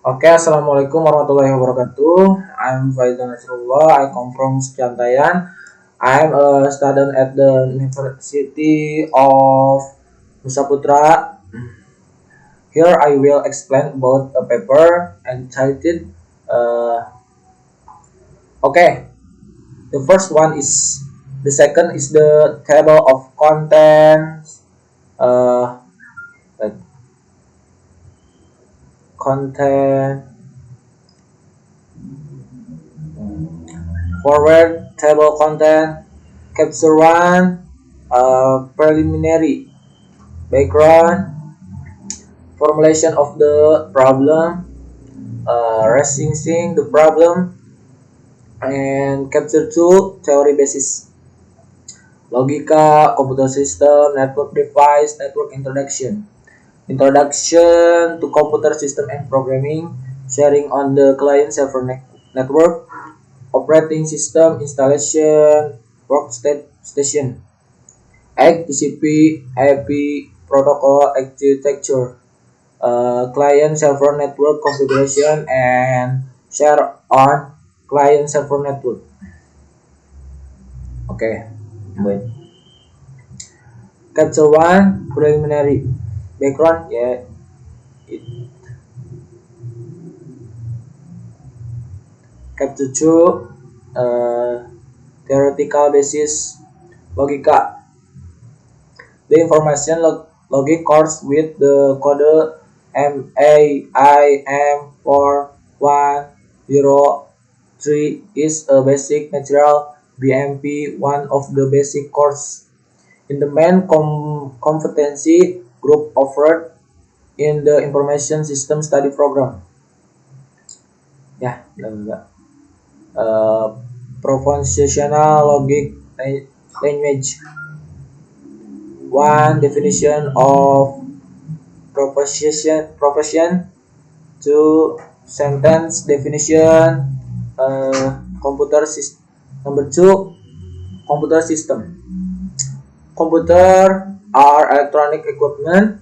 Oke, Assalamualaikum warahmatullahi wabarakatuh. I'm Faizal Nasrullah. I come from Sekiantayan. I'm a student at the University of Nusa Putra. Here I will explain about a paper entitled. Uh, okay, the first one is the second is the table of contents. Uh, like content forward table content. Capture one, preliminary background, formulation of the problem, researching the problem, and capture two, theory basis, logika, computer system, network device, network introduction. Introduction to computer system and programming, sharing on the client-server network, operating system installation, workstation. TCP, IP protocol architecture, client server network configuration, and share on client server network. Okay, wait. Capture one, preliminary background. Yeah, it. Capture two, theoretical basis, logika. The information logic course with the code MAIM4103 is a basic material BMP, one of the basic course in the main competency group offered in the information system study program. Ya, propositional logic language. One definition of proposition. Two sentence definition. Computer system. Number two, computer system. Computer are electronic equipment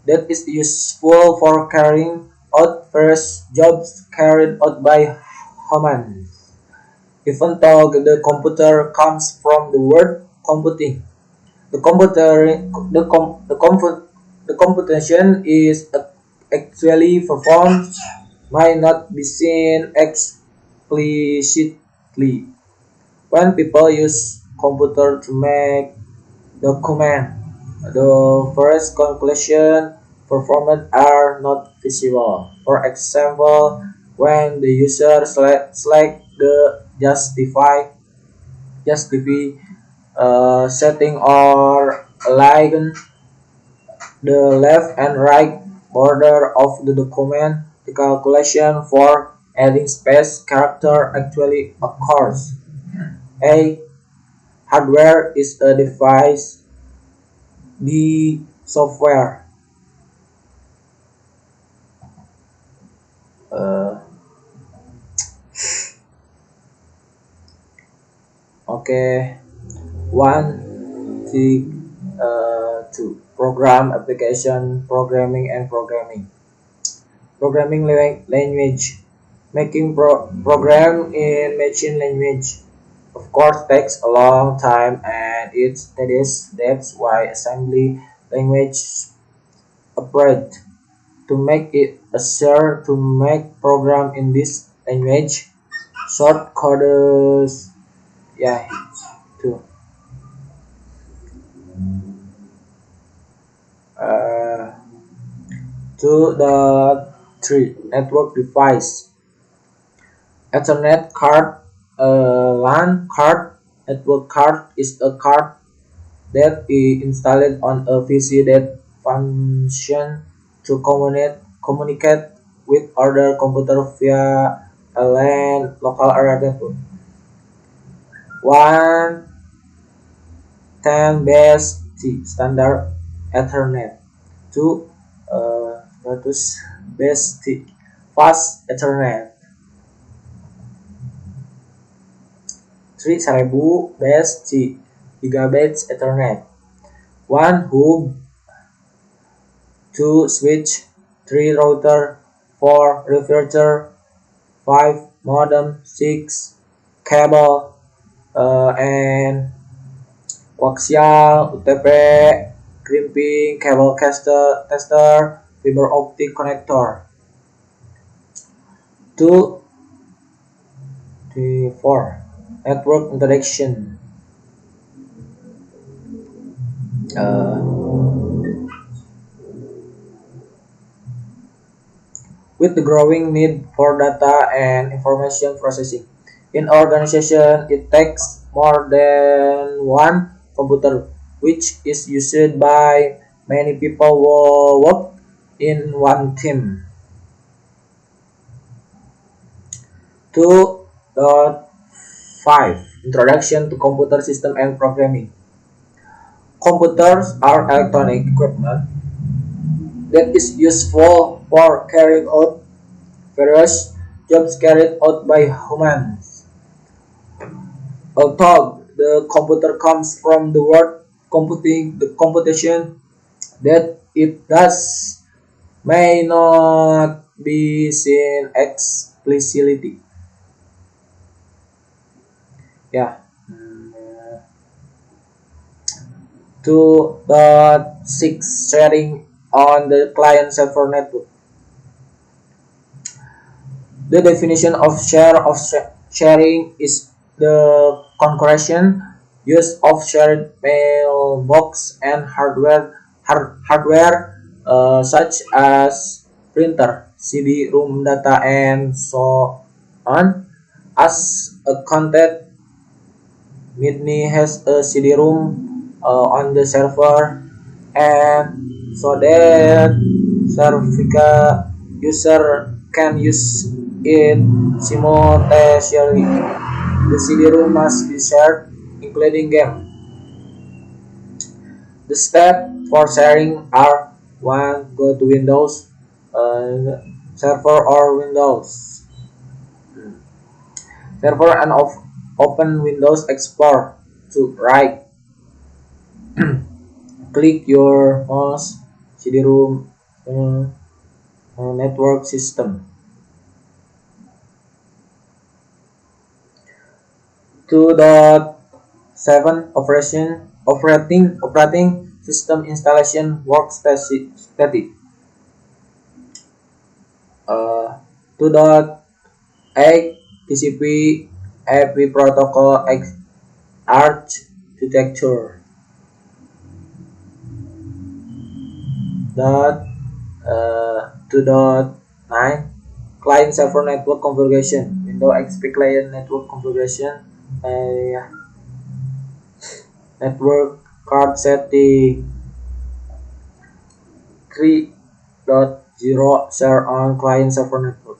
that is useful for carrying out various jobs carried out by humans. Even though the computer comes from the word computing, the computer the computation is actually performed might not be seen explicitly when people use computer to make document. The first conclusion performed are not visible. For example, when the user select the justify setting or align the left and right border of the document, the calculation for adding space character actually occurs. A hardware is a device. B software. Uh, okay. One, two. Program, application, programming, and programming. Programming language. Making program in machine language. Of course, takes a long time, and that's why assembly language operate to make it easier to make program in this language. Short codes, yeah, too. Uh, 2.3 network device. Ethernet card, LAN card. Network card is a card that is installed on a PC that functions to communicate with other computer via a LAN local area network. 110 standard Ethernet. 2 100 fast Ethernet. 3 1000 gigabits Ethernet. 1 hub, 2 switch, 3 router, 4 refrigerator, 5 modem, 6 cable, and coaxial, UTP, crimping, cable tester, fiber optic connector. 2, 3, 4 network interaction. With the growing need for data and information processing. In organization, it takes more than one computer, which is used by many people who work in one team. 2.5 Introduction to Computer System and Programming. Computers are electronic equipment that is useful for carrying out various jobs carried out by humans. Although the computer comes from the word computing, the computation that it does may not be seen explicitly. Yeah. 2.6 Sharing on the client-server network. The definition of sharing is the concurrent use of shared mailbox and hardware such as printer, CD-ROM data, and so on. As a content, Midney has a CD-ROM on the server, and so that Servica user can use it simultaneously. The CD-ROM must be shared, including game. The steps for sharing are 1. Go to Windows server or Windows server and open Windows Explorer. 2. Right click your mouse CD-ROM network system. 2.7 Operating system installation workstation. 2.8 TCP IP protocol architecture. Dot 2.9 Client server network configuration. Windows XP client network configuration. Network card setting. 3.0 Share on client server network.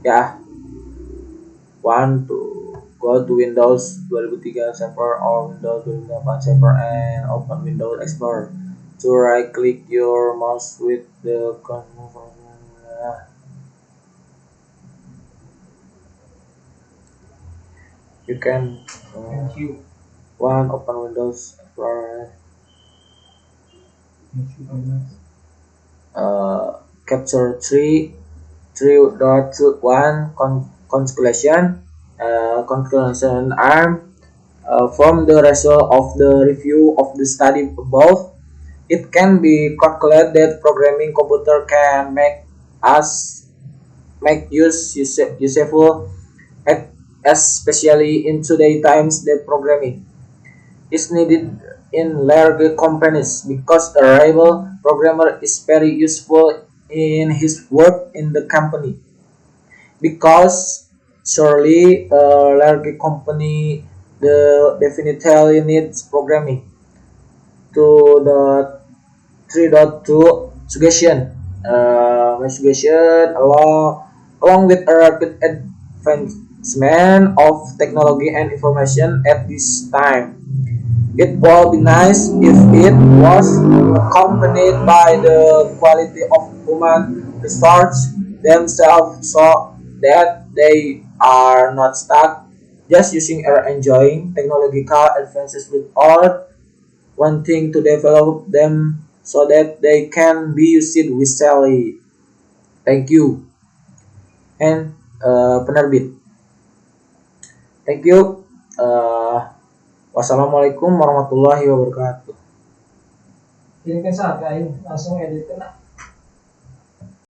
Ya, 1 to go to Windows 2003 server or Windows 2008 server and open Windows Explorer. To right click your mouse with the you can one open Windows Explorer. Capture 3.1 conclusion arm from the result of the review of the study above. It can be calculated that programming computer can make use useful, especially in today's times that programming is needed in large companies because a rival programmer is very useful in his work in the company. Because surely a large company definitely needs programming. To the 3.2 suggestion. My suggestion along with a rapid advancement of technology and information at this time, it would be nice if it was accompanied by the quality of human research themselves so that they are not stuck just using or enjoying technological advances without wanting to develop themselves so that they can be used with Sally. Thank you. And penerbit. Thank you. Wassalamualaikum warahmatullahi wabarakatuh. Ini kan saat langsung edit kena.